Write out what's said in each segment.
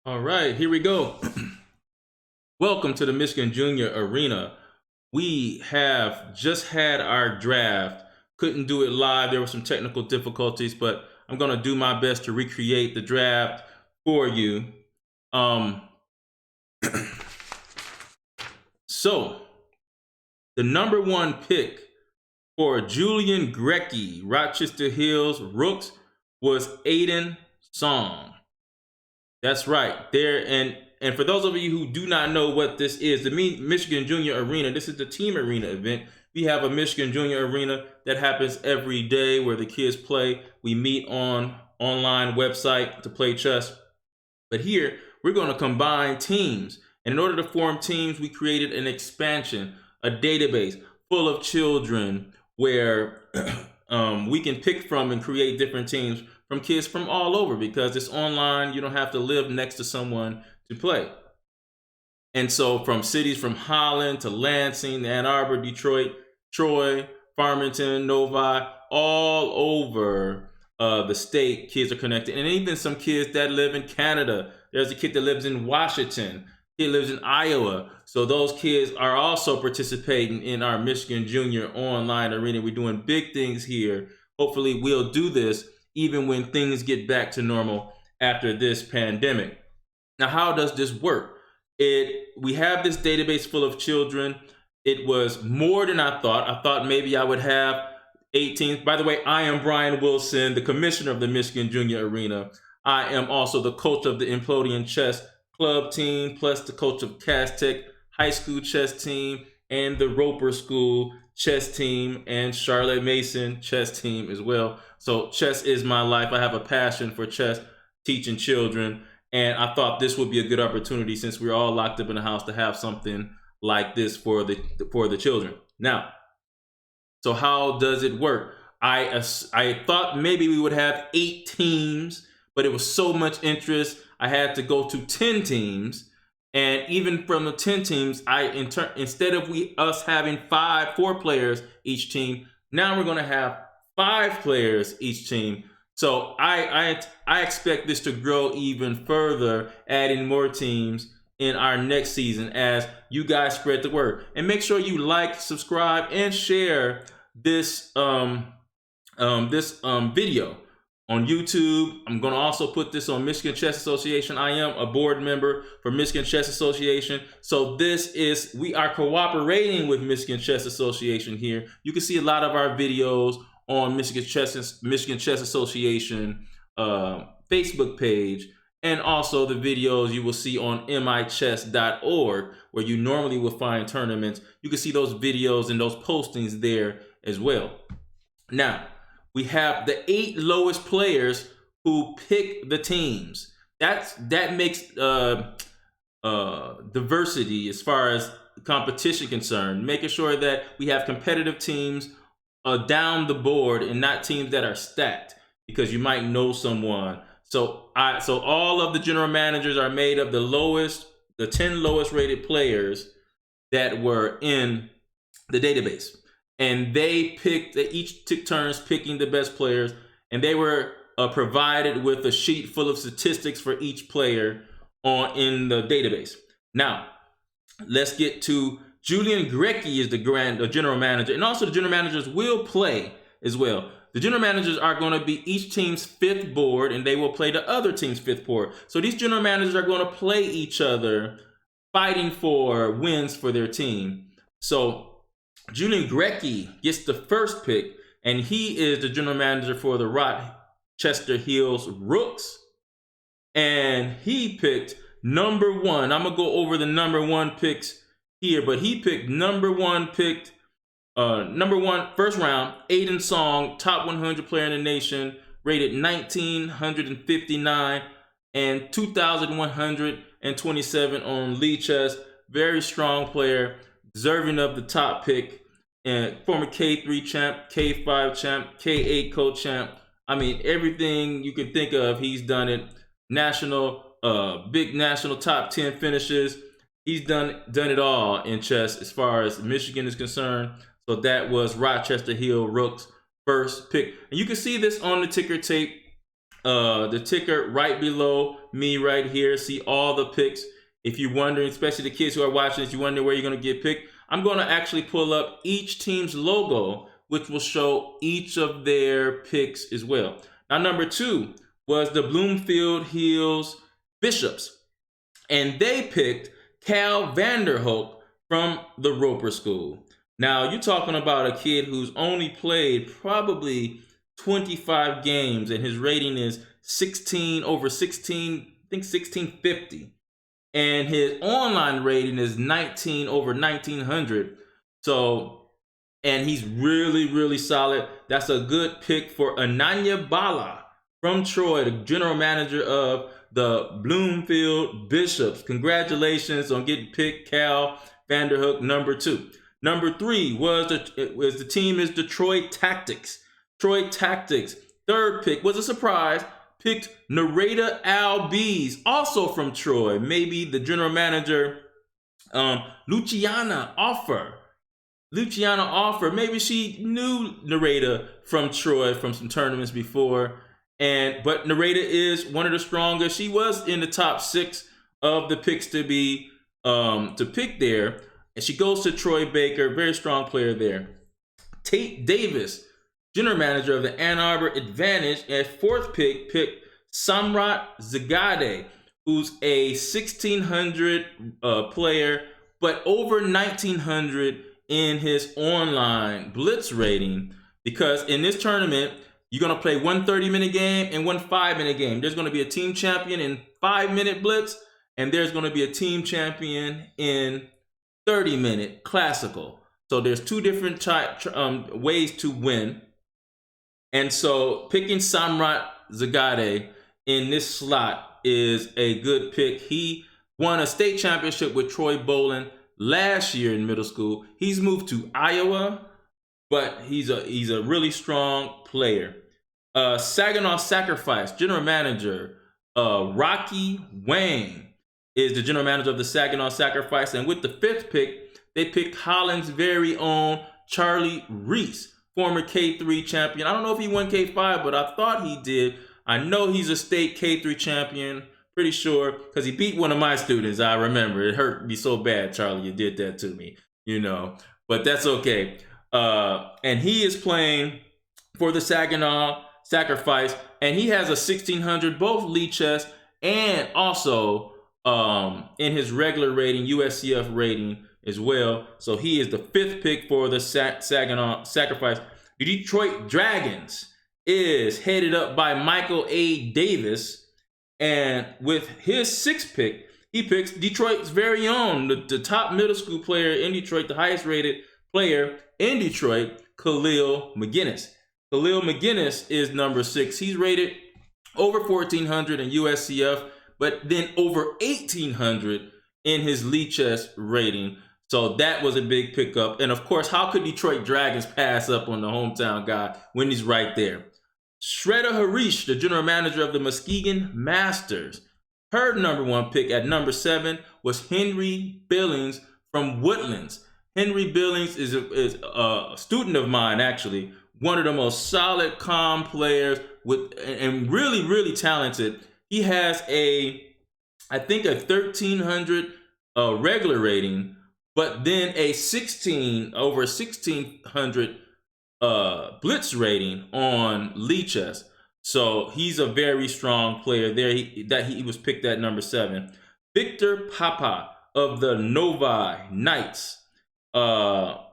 All right, here we go. Welcome to the Michigan Junior Arena. We have just had our draft. Couldn't do it live. There were some technical difficulties, but I'm going to do my best to recreate the draft for you. So, the number one pick for Julian Grecki, Rochester Hills Rooks, was Aiden Song. That's right. There and for those of you who do not know what this is, the Michigan Junior Arena, this is the team arena event. We have a Michigan Junior Arena that happens every day where the kids play. We meet on online website to play chess. But here, we're going to combine teams. And in order to form teams, we created an expansion, a database full of children where we can pick from and create different teams from kids from all over, because it's online. You don't have to live next to someone to play. And so from cities from Holland to Lansing, Ann Arbor, Detroit, Troy, Farmington, Novi, all over the state, kids are connected. And even some kids that live in Canada. There's a kid that lives in Washington. He lives in Iowa. So those kids are also participating in our Michigan Junior online arena. We're doing big things here. Hopefully we'll do this even when things get back to normal after this pandemic. Now, how does this work? We have this database full of children. It was more than I thought. I thought maybe I would have 18. By the way, I am Brian Wilson, the commissioner of the Michigan Junior Arena. I am also the coach of the Implodian chess club team, plus the coach of Cass Tech high school chess team and the Roper School chess team and Charlotte Mason chess team as well. So chess is my life. I have a passion for chess, teaching children, and I thought this would be a good opportunity, since we're all locked up in the house, to have something like this for the children. Now, so how does it work? I thought maybe we would have 8 teams, but it was so much interest, I had to go to 10 teams. And even from the 10 teams, instead of us having 4 players each team, now we're going to have 5 players each team. So I expect this to grow even further, adding more teams in our next season as you guys spread the word. And make sure you like, subscribe, and share this video on YouTube. I'm going to also put this on Michigan Chess Association. I am a board member for Michigan Chess Association. So we are cooperating with Michigan Chess Association here. You can see a lot of our videos on Michigan Chess Association Facebook page, and also the videos you will see on michess.org, where you normally will find tournaments. You can see those videos and those postings there as well. Now, we have the 8 lowest players who pick the teams. That makes diversity as far as competition concerned, making sure that we have competitive teams down the board and not teams that are stacked, because you might know someone. So all of the general managers are made of the 10 lowest rated players that were in the database. And they each took turns picking the best players, and they were provided with a sheet full of statistics for each player in the database. Now, let's get to Julian Grecki is the general manager, and also the general managers will play as well. The general managers are going to be each team's 5th board, and they will play the other team's 5th board. So these general managers are going to play each other, fighting for wins for their team. So Julian Grecki gets the first pick, and he is the general manager for the Rochester Hills Rooks. And he picked number 1. I'm going to go over the number 1 picks here, but he picked number 1 first round, Aiden Song, top 100 player in the nation, rated 1959 and 2,127 on Lead Chess. Very strong player, deserving of the top pick, and former K3 champ, K5 champ, K8 co-champ. I mean, everything you can think of, he's done it. Big national top 10 finishes. He's done it all in chess as far as Michigan is concerned. So that was Rochester Hill Rooks' first pick. And you can see this on the ticker tape The ticker right below me right here. See all the picks. If you're wondering, especially the kids who are watching this, you wonder where you're going to get picked. I'm going to actually pull up each team's logo, which will show each of their picks as well. Now, number 2 was the Bloomfield Hills Bishops, and they picked Cal Vanderhoek from the Roper School. Now, you're talking about a kid who's only played probably 25 games, and his rating is 16 over 16, I think 1650. And his online rating is 19 over 1900. So, and he's really, really solid. That's a good pick for Ananya Bala from Troy, the general manager of the Bloomfield Bishops. Congratulations on getting picked, Cal Vanderhoek, number 2. Number 3 was the team is Detroit Tactics. Detroit Tactics, third pick was a surprise. Picked Nareda Albies, also from Troy. Maybe the general manager, Luciana Offer. Maybe she knew Nareda from Troy from some tournaments before. But Nareda is one of the strongest. She was in the top 6 of the picks to be to pick there. And she goes to Troy Baker, very strong player there. Tate Davis, general manager of the Ann Arbor Advantage, at 4th pick, picked Samrat Zagade, who's a 1600 player, but over 1900 in his online blitz rating, because in this tournament, you're going to play one 30-minute game and one 5-minute game. There's going to be a team champion in 5-minute blitz, and there's going to be a team champion in 30-minute classical. So there's 2 different ways to win. And so picking Samrat Zagade in this slot is a good pick. He won a state championship with Troy Bolin last year in middle school. He's moved to Iowa, but he's a really strong player. Saginaw Sacrifice general manager Rocky Wang is the general manager of the Saginaw Sacrifice, and with the 5th pick, they picked Holland's very own Charlie Reese, former K3 champion. I don't know if he won K5, but I thought he did. I know he's a state K3 champion, pretty sure, because he beat one of my students. I remember. It hurt me so bad, Charlie, you did that to me, but that's okay. And he is playing for the Saginaw Sacrifice, and he has a 1600, both lead chess and also in his regular rating, USCF rating as well. So he is the 5th pick for the Saginaw Sacrifice. The Detroit Dragons is headed up by Michael A. Davis, and with his 6th pick, he picks Detroit's very own, the top middle school player in Detroit, the highest rated player in Detroit, Khalil McGinnis. Khalil McGinnis is number 6. He's rated over 1400 in USCF, but then over 1800 in his lead chess rating. So that was a big pickup. And of course, how could Detroit Dragons pass up on the hometown guy when he's right there? Shredder Harish, the general manager of the Muskegon Masters. Her number 1 pick at number 7 was Henry Billings from Woodlands. Henry Billings is a student of mine, actually. One of the most solid, calm players and really, really talented. He has I think a 1300 regular rating, but then a over 1600 blitz rating on lead chess. So he's a very strong player there. He was picked at number 7. Victor Papa of the Novi Knights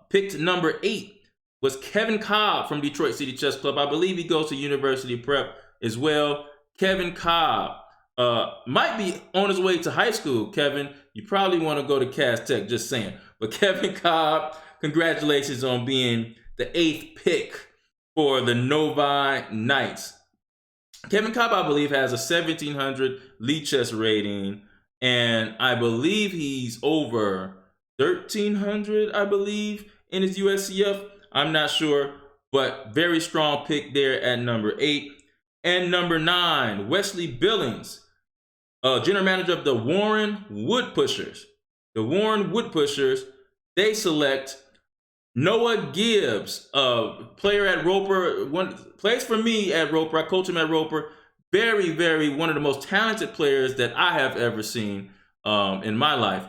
picked number 8 was Kevin Cobb from Detroit City Chess Club. I believe he goes to University Prep as well. Kevin Cobb might be on his way to high school. Kevin, you probably want to go to Cass Tech, just saying. But Kevin Cobb, congratulations on being the 8th pick for the Novi Knights. Kevin Cobb, I believe, has a 1700 lead chess rating, and I believe he's over 1300, I believe, in his USCF. I'm not sure, but very strong pick there at number 8. And number 9, Wesley Billings, general manager of the Warren Woodpushers. The Warren Woodpushers, they select Noah Gibbs, player at Roper, plays for me at Roper. I coach him at Roper. Very, very one of the most talented players that I have ever seen in my life.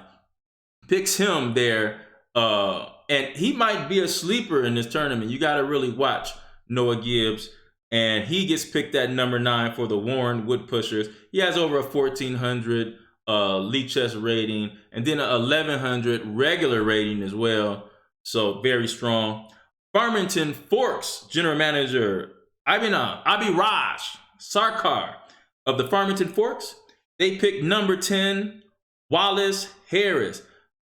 Picks him there, and he might be a sleeper in this tournament. You got to really watch Noah Gibbs, and he gets picked at number 9 for the Warren Wood Pushers. He has over a 1,400 lead chess rating, and then a 1,100 regular rating as well. So very strong. Farmington Forks general manager Abhiraj Sarkar of the Farmington Forks. They picked number 10 Wallace Harris,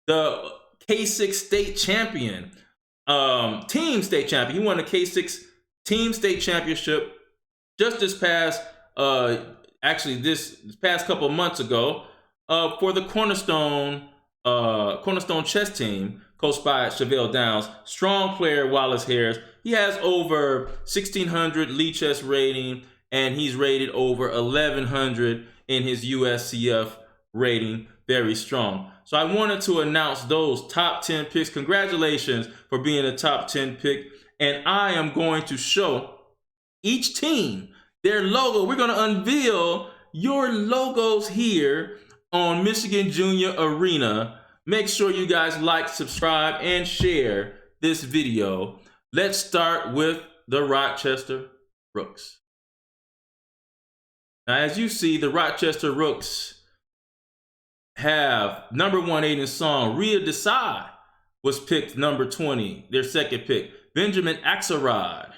the K6 state champion, team state champion. He won the K6 team state championship just this past couple of months ago for the Cornerstone chess team, coached by Chevelle Downs. Strong player, Wallace Harris. He has over 1,600 lead chess rating, and he's rated over 1,100 in his USCF rating. Very strong. So I wanted to announce those top 10 picks. Congratulations for being a top 10 pick. And I am going to show each team their logo. We're going to unveil your logos here on Michigan Junior Arena. Make sure you guys like, subscribe, and share this video. Let's start with the Rochester Rooks. Now, as you see, the Rochester Rooks have number 1 Aiden Song. Rhea Desai was picked number 20, their second pick. Benjamin Axelrod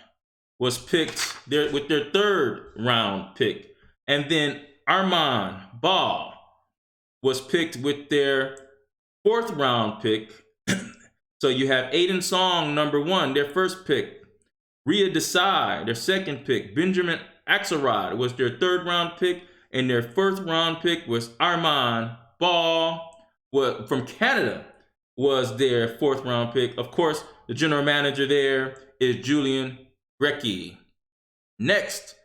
was picked with their 3rd round pick. And then Armand Ball was picked with their 4th round pick. So you have Aiden Song, number 1, their first pick. Rhea Desai, their second pick. Benjamin Axelrod was their 3rd round pick. And their 1st round pick was Armand Ball from Canada, was their 4th round pick. Of course, the general manager there is Julian Grecki. Next,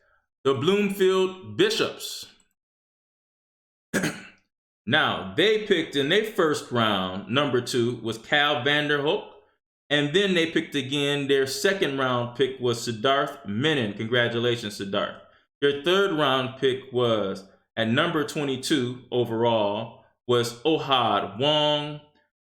the Bloomfield Bishops. Now, they picked in their 1st round, number 2 was Cal Vanderhoek. And then they picked again, their 2nd round pick was Siddharth Menon. Congratulations, Siddharth. Their 3rd round pick was at number 22 overall was Ohad Wong.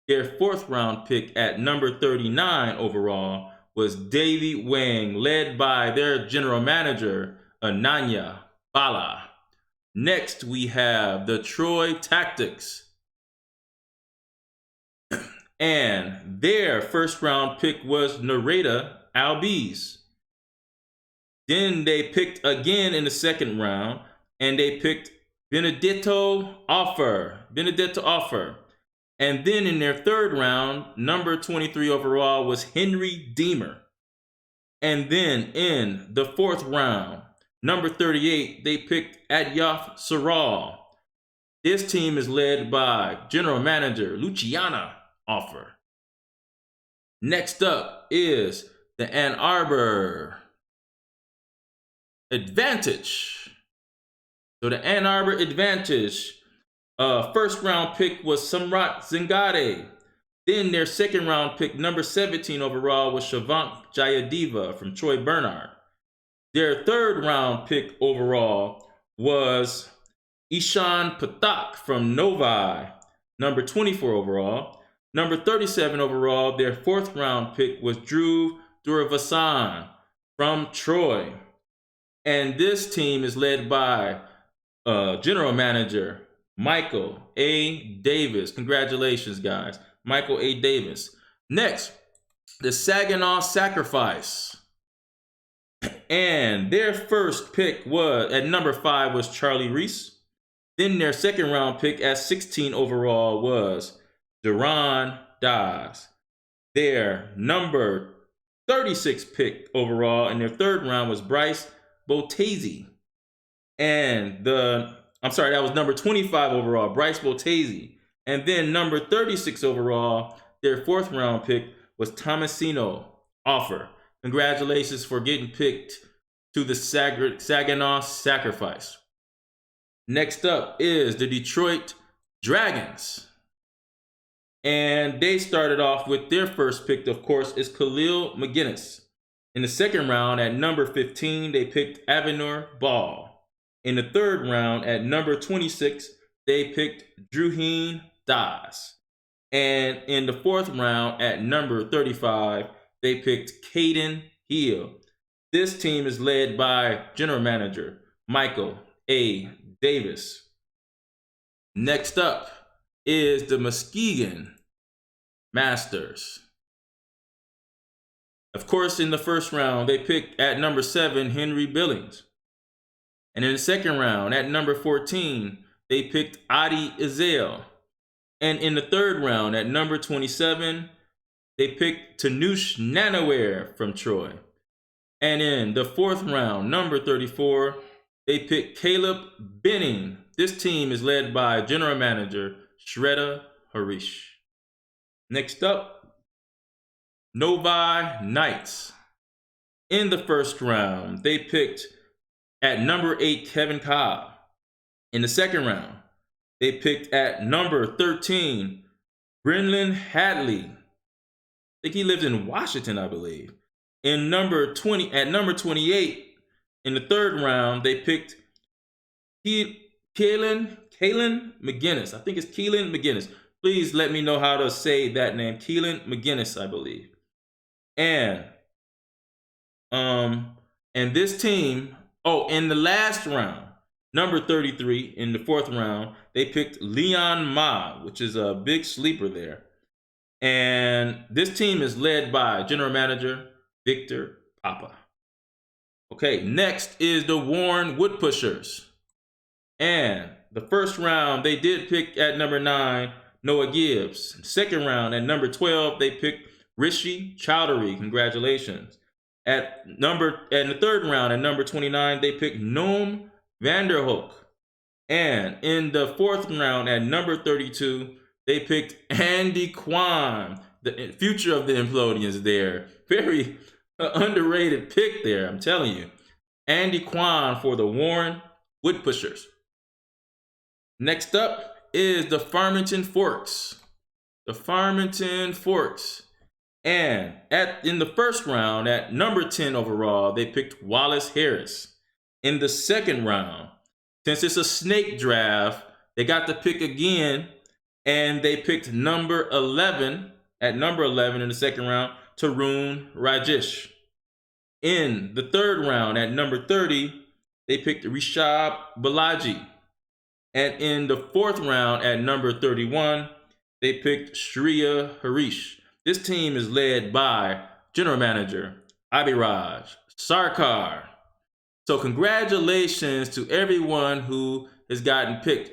Their 4th round pick at number 39 overall was Davy Wang, led by their general manager, Ananya Bala. Next, we have the Troy Tactics. And their 1st round pick was Nareda Albiz. Then they picked again in the 2nd round, and they picked Benedetto Offer. And then in their 3rd round, number 23 overall was Henry Deemer. And then in the 4th round, number 38, they picked Adyof Saral. This team is led by general manager Luciana Offer. Next up is the Ann Arbor Advantage. So the Ann Arbor Advantage, 1st round pick was Samrat Zingade. Then their 2nd round pick, number 17 overall, was Shavant Jayadeva from Troy Bernard. Their 3rd round pick overall was Ishan Pathak from Novi, number 24 overall. Number 37 overall, their 4th round pick was Dhruv Duravasan from Troy. And this team is led by general manager Michael A. Davis. Congratulations, guys. Michael A. Davis. Next, the Saginaw Sacrifice. And their 1st pick was, at number 5, was Charlie Reese. Then their 2nd round pick at 16 overall was Duran Dawes. Their number 36 pick overall in their 3rd round was Bryce Botese. And that was number 25 overall, Bryce Botese. And then number 36 overall, their 4th round pick was Tomasino Offer. Congratulations for getting picked to the Saginaw Sacrifice. Next up is the Detroit Dragons. And they started off with their 1st pick, of course, is Khalil McGinnis. In the 2nd round, at number 15, they picked Avenur Ball. In the third round, at number 26, they picked Druheen Das. And in the fourth round, at number 35, they picked Caden Hill. This team is led by General Manager Michael A. Davis. Next up is the Muskegon Masters. Of course, in the first round, they picked at number 7, Henry Billings. And in the second round, at number 14, they picked Adi Ezel. And in the third round, at number 27, they picked Tanush Nanaware from Troy. And in the fourth round, number 34, they picked Caleb Benning. This team is led by General Manager Shredda Harish. Next up, Novi Knights. In the first round, they picked at number 8, Kevin Cobb. In the second round, they picked at number 13, Brenlin Hadley. I think he lives in Washington, I believe. At number 28, in the third round, they picked Keelan McGinnis. I think it's Keelan McGinnis. Please let me know how to say that name. Keelan McGinnis, I believe. And this team, in the last round, number 33, in the fourth round, they picked Leon Ma, which is a big sleeper there. And this team is led by General Manager Victor Papa. Okay, next is the Warren Woodpushers. And the first round, they did pick at number 9, Noah Gibbs. Second round, at number 12, they picked Rishi Chowdhury. Congratulations. In the third round, at number 29, they picked Noam Vanderhoek. And in the fourth round, at number 32, they picked Andy Kwan, the future of the Implodians there. Very underrated pick there, I'm telling you. Andy Kwan for the Warren Woodpushers. Next up is the Farmington Forks. The Farmington Forks. And in the first round, at number 10 overall, they picked Wallace Harris. In the second round, since it's a snake draft, they got to pick again, and they picked number 11, at number 11 in the second round, Tarun Rajesh. In the third round, at number 30, they picked Rishab Balaji. And in the fourth round, at number 31, they picked Shreya Harish. This team is led by General Manager Abhiraj Sarkar. So congratulations to everyone who has gotten picked.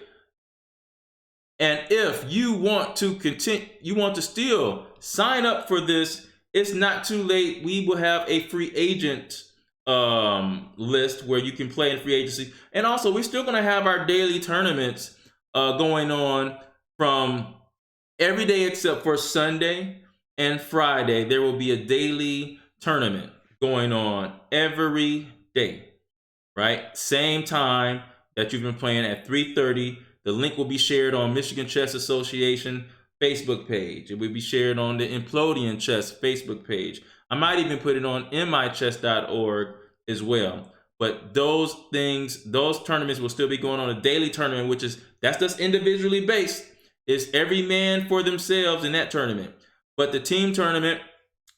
And if you want to still sign up for this, it's not too late. We will have a free agent list where you can play in free agency. And also, we're still going to have our daily tournaments going on from every day except for Sunday and Friday. There will be a daily tournament going on every day, right? Same time that you've been playing at 3:30. The link will be shared on Michigan Chess Association Facebook page. It will be shared on the Implodian Chess Facebook page. I might even put it on michess.org as well. But those tournaments will still be going on. A daily tournament, that's just individually based. It's every man for themselves in that tournament. But the team tournament,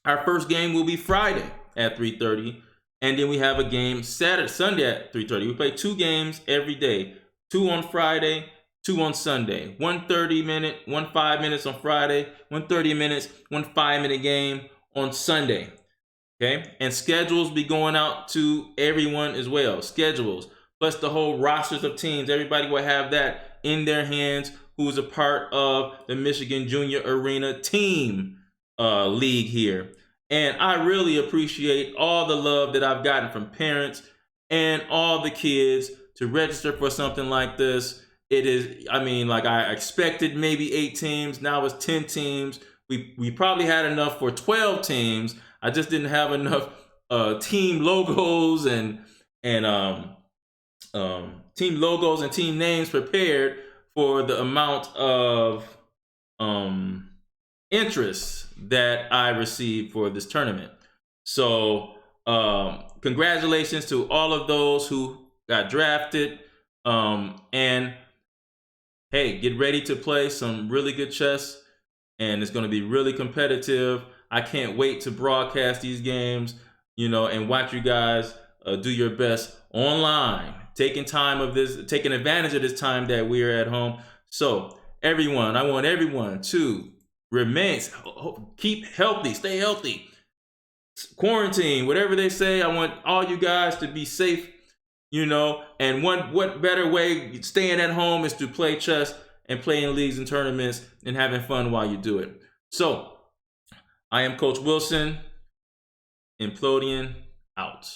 our first game will be Friday at 3:30. And then we have a game Sunday at 3:30. We play 2 games every day. 2 on Friday, 2 on Sunday. 1 30-minute, 1 5 minutes on Friday, 1 30 minutes, 1 5-minute game on Sunday. Okay? And schedules be going out to everyone as well. Schedules, plus the whole rosters of teams. Everybody will have that in their hands who's a part of the Michigan Junior Arena Team League here. And I really appreciate all the love that I've gotten from parents and all the kids to register for something like this. It is, I expected maybe 8 teams. Now it's 10 teams. We probably had enough for 12 teams. I just didn't have enough team logos and team logos and team names prepared for the amount of interest that I received for this tournament. So congratulations to all of those who got drafted. And hey, get ready to play some really good chess, and it's going to be really competitive. I can't wait to broadcast these games, and watch you guys do your best online, taking advantage of this time that we're at home. So everyone, I want everyone to keep healthy, stay healthy, quarantine, whatever they say. I want all you guys to be safe, and what better way staying at home is to play chess and playing leagues and tournaments and having fun while you do it. So I am Coach Wilson. Implodian out.